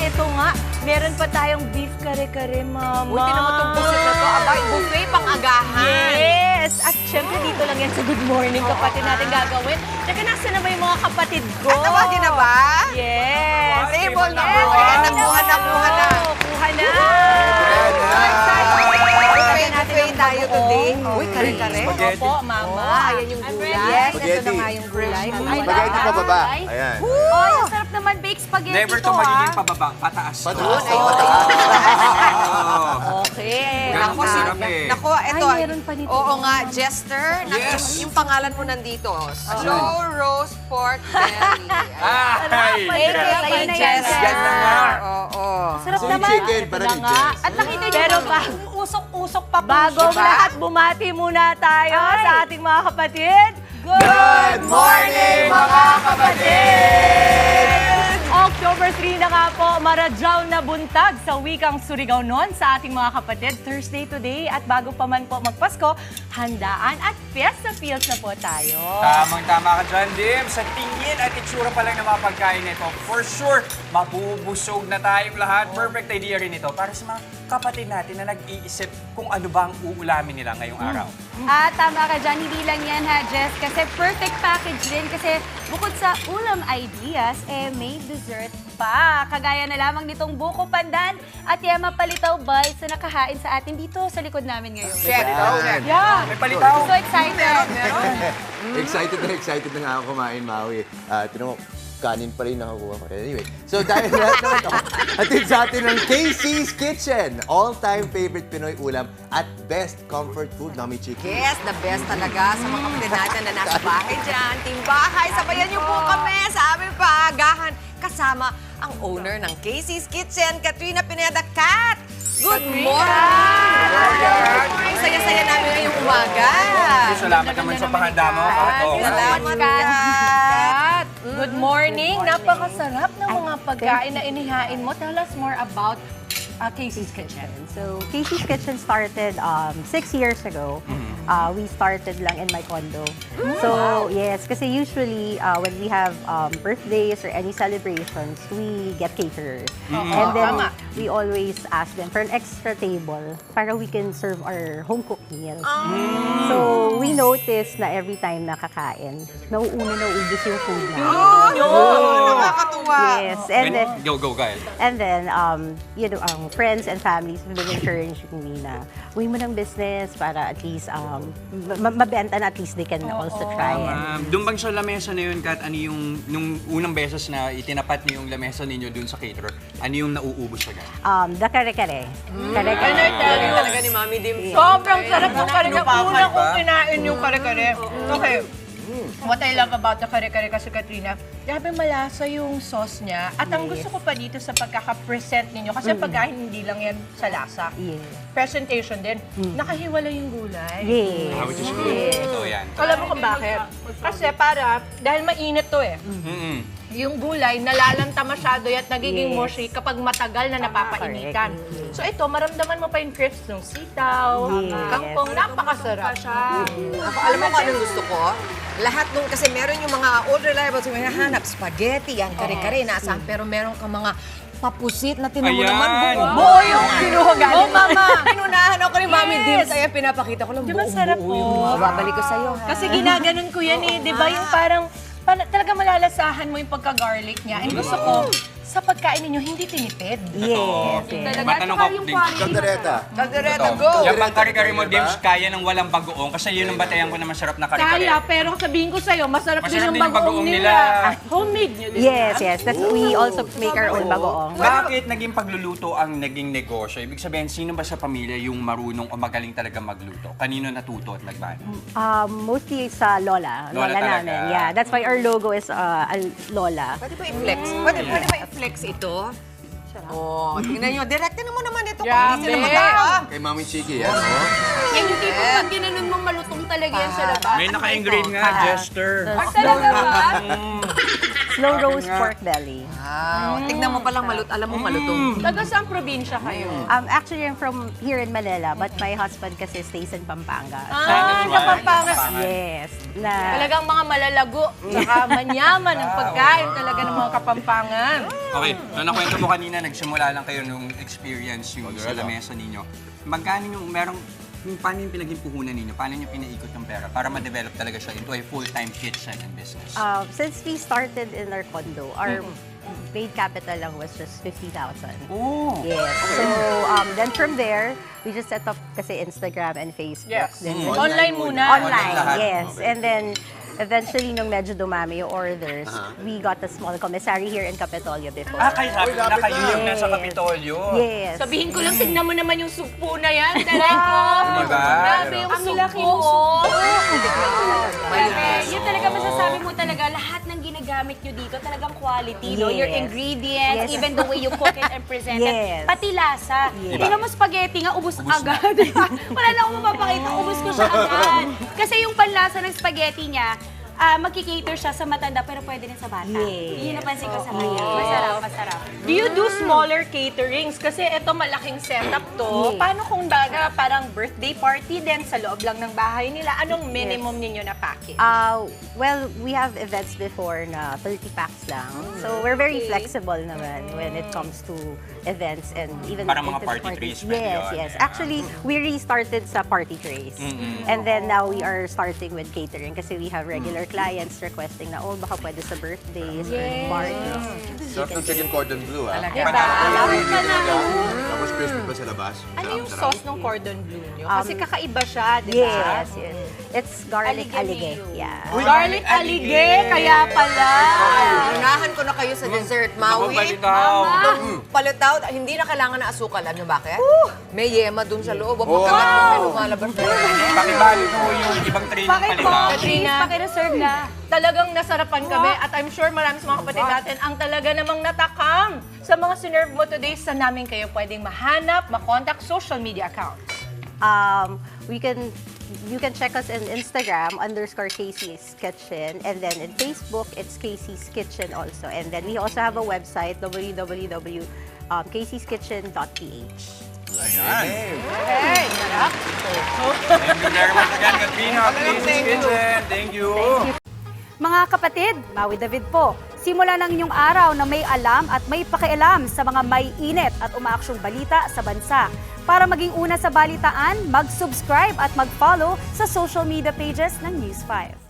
ito nga, meron pa tayong beef kare-kare, Mama. Uy, tinan mo itong pusit na to. Abay, buffet pang-agahan. Yes! At syempre, dito lang yan sa Good Morning, kapatid natin gagawin. Teka, nasa na ba yung mga kapatid ko? At tawagin na ba? Yes! Table na Yes, po. table Nakuha na. Kuha na! Buffet tayo today. Uy, kare-kare. Opo, Mama. Ayan yung gulay. Yes, Ito na nga yung gulay. Spaghetti pa baba. Ayan. Ay, ang sarap naman bake spaghetti Never to magiging pababa, pataas. Pataas. Okay. Ganun Ako, masarap eh. Naku, ito. Ay, meron pa nito. Oo nga, Jester. Yes. Yung pangalan mo nandito. Slow roast pork belly. Ay! Ayun na yan. Jester. Yan na nga. Oo. Sarap Sweet naman. chicken, parang Ito na nga. chicken. At nakita niyo, pero usok-usok pa po. Bago ang lahat, bumati muna tayo sa ating mga kapatid. Good morning, mga kapatid! October 3 na nga po, maradyaw na buntag sa wikang Surigao noon sa ating mga kapatid. Thursday today at bago pa man po magpasko, handaan at fiesta feels na po tayo. Tamang-tama ka dyan, Dim. Sa tingin at itsura pa lang ng mga pagkain nito, for sure, mabubusog na tayong lahat. Perfect idea rin ito para sa mga kapatid natin na nag-iisip kung ano ba ang uulamin nila ngayong araw. Ah, tama ka dyan. Hindi lang yan ha, Jess. Kasi perfect package din. Kasi bukod sa ulam ideas, may dessert pa. Kagaya na lamang nitong buko pandan at yema palitaw bites na nakahain sa atin dito sa likod namin ngayon. Check. Yeah. May palitaw. So excited. Excited na nga ako kumain, Maui. Tinan mo, kanin pa rin nakakuha ko. Anyway, so dahil lahat naman ako, atid sa atin ng Casey's Kitchen. All-time favorite Pinoy ulam at best comfort food, Mami Chiki. Yes, the best talaga sa mga kapatid natin na nasa bahay dyan. Team bahay, sabayan niyo po kami sa aming paagahan. Kasama ang owner ng Casey's Kitchen, Katrina Pineda. Kat! Good morning! Saya-saya namin ngayong umaga. Salamat naman sa pahanda mo. Salamat, Kat! Good morning. Napakasarap ng mga pagkain na inihain mo. Tell us more about Casey's Kitchen. So, Casey's Kitchen started 6 years ago. We started lang in my condo. So, yes, kasi usually when we have birthdays or any celebrations, we get caterers. And then we always ask them for an extra table para we can serve our home-cooked meals. So, we noticed na every time nakakain, nauubos yung food na. Nakakatuwa! Yes, and then Go, guys. And then, you know, friends and families have been encouraging me na uwi mo ng business para at least mabenta na at least they can also try it. Doon bang sa lamesa na yun, Kat, ano yung nung unang beses na itinapat niyo yung lamesa ninyo doon sa caterer, ano yung nauubos agad? The kare-kare. Kare-kare. Talaga ni Mami Dim. Sobrang sarap ng kare-kare. Lupakan Una ba? kong kinain yung kare-kare. Okay. What I love about the kare-kare kasi, Katrina, grabe malasa yung sauce niya. At ang gusto ko pa dito sa pagkaka-present ninyo, kasi pagkain hindi lang yan sa lasa. Yes. Presentation din. Nakahiwala yung gulay. Yes. Which is good. Ito yan. Alam mo kung bakit? Kasi dahil mainit to eh. Yung gulay, nalalanta masyado at nagiging mushy kapag matagal na napapainitan. So ito, maramdaman mo pa yung crisp ng sitaw, kangkong, napakasarap. Ako, alam mo kung anong gusto ko? Lahat nung, kasi meron yung mga old reliables, yung hinahanap, spaghetti, yan, kare-kare, nasaan, pero meron kang mga papusit na tinuha Ayan. naman buo yung kinuha galing. Oh, Mama! Pinunahan ako ni Mami Yes. Dim, kaya pinapakita ko lang Di ba sarap buong-buo po? yung babalik ko sa'yo. ha? Kasi ginaganon ko yan eh, di ba? Yung parang, talaga malalasahan mo yung pagka-garlic niya. And gusto ko, sa pagkain ninyo, hindi tinipid. Yes. Matanong ko, Dims. Kaldereta. Kaldereta, go! Yung bang kare-kare mo, Dims, kaya ng walang bagoong? Kasi yun ang batayan ko na masarap na kare-kare. Kaya, pero sabihin ko sa'yo, masarap din Masarap yung din yung bagoong bagoong nila. nila. Homemade nyo din. Yes, yes. We also make our own bagoong. Bakit naging pagluluto ang naging negosyo? Ibig sabihin, sino ba sa pamilya yung marunong o magaling talaga magluto? Kanino natuto at nagmana? Mostly sa lola. Lola Lola talaga. namin. Yeah, that's why our logo is Lola. Pwede ba i-flex? Pwede ba i-flex ito? Oh, tingnan nyo. Direktin mo naman ito. Grabe. Hindi sila magkaka. Kay Mami Chiki, yan. Oh. Yung tipo pag ginanon mo malutong talaga yan sa labas. May naka-engrave nga, Jester. Talaga ba? Slow roast pork belly. Wow. Tignan mo palang alam mo malutong. Taga saan probinsya kayo? Actually, I'm from here in Manila, but my husband kasi stays in Pampanga. Ah, sa Pampanga. Yes. Na, Talagang mga malalago, saka manyaman ang pagkain talaga ng mga Kapampangan. Okay, so nakwento mo kanina, nagsimula lang kayo nung experience yung sa lamesa ninyo. Magkano yung paano yung pinagimpuhunan ninyo? Paano nyo pinaikot yung pera para ma-develop talaga siya into a full-time kitchen and business? since we started in our condo, our paid capital lang was just 50,000. Oh! Yes. So, then from there, we just set up kasi Instagram and Facebook. Yes. Then Online muna. Online, lahat. yes. And then, eventually, nung medyo dumami yung orders, we got a small commissary here in Capitolio before. Kayo sabi ko na kayo yung nasa Kapitolyo. Yes. Sabihin ko lang, tignan mo naman yung sugpo na yan. Talaga. Diba? Grabe yung sugpo. Yun talaga masasabi mo talaga, lahat ng ginagamit nyo dito talagang quality, no? Your Yes. ingredients, Yes. even the way you cook it and present Yes. it. Pati lasa. Yes. Tingnan mo spaghetti nga, ubos agad. Wala na akong mapapakita, ubos ko siya agad. Kasi yung panlasa ng spaghetti niya, magkikater siya sa matanda pero pwede rin sa bata. Yes. Yun napansin ko sa kanya. Masarap, masarap. Do you do smaller caterings? Kasi ito malaking setup to. Yes. Paano kung baga parang birthday party din sa loob lang ng bahay nila? Anong minimum ninyo na package? Well, we have events before na 30 packs lang. So, we're very flexible naman when it comes to events and even Parang mga into party parties. trays, pwede Yes, yun. yes. Actually, we restarted sa party trays. And then now we are starting with catering kasi we have regular clients requesting na, baka pwede sa birthdays or parties. Sarap ng chicken cordon bleu, ah. Diba? Tapos crispy pa sa labas. Ano yung sauce ng cordon bleu nyo? Kasi kakaiba siya, di ba? Yes, yes. It's garlic alige. Yeah. Garlic alige, kaya pala. Unahan ko na kayo sa dessert, Maui. Palitaw. Palitaw, hindi na kailangan na asukal. Alam niyo bakit? May yema dun sa loob. Huwag makagat mo na lumalabas na yun. Pakibali mo yung ibang tray ng Bakit po? palitaw. Katrina, Pakireserve na. talagang nasarapan kami at I'm sure marami sa mga kapatid natin ang talaga namang natakam sa mga sinerve mo today. Sa namin kayo pwedeng mahanap, makontak social media accounts. You can check us in Instagram _Casey's Kitchen, and then in Facebook it's Casey's Kitchen also, and then we also have a website www.caseyskitchen.ph. Ayan. Okay, sarap. Thank you very much again, Katrina. Casey's Kitchen. Thank you. Mga kapatid, Maui David po. Simula ng inyong araw na may alam at may pakialam sa mga may init at umaaksyong balita sa bansa. Para maging una sa balitaan, mag-subscribe at mag-follow sa social media pages ng News 5.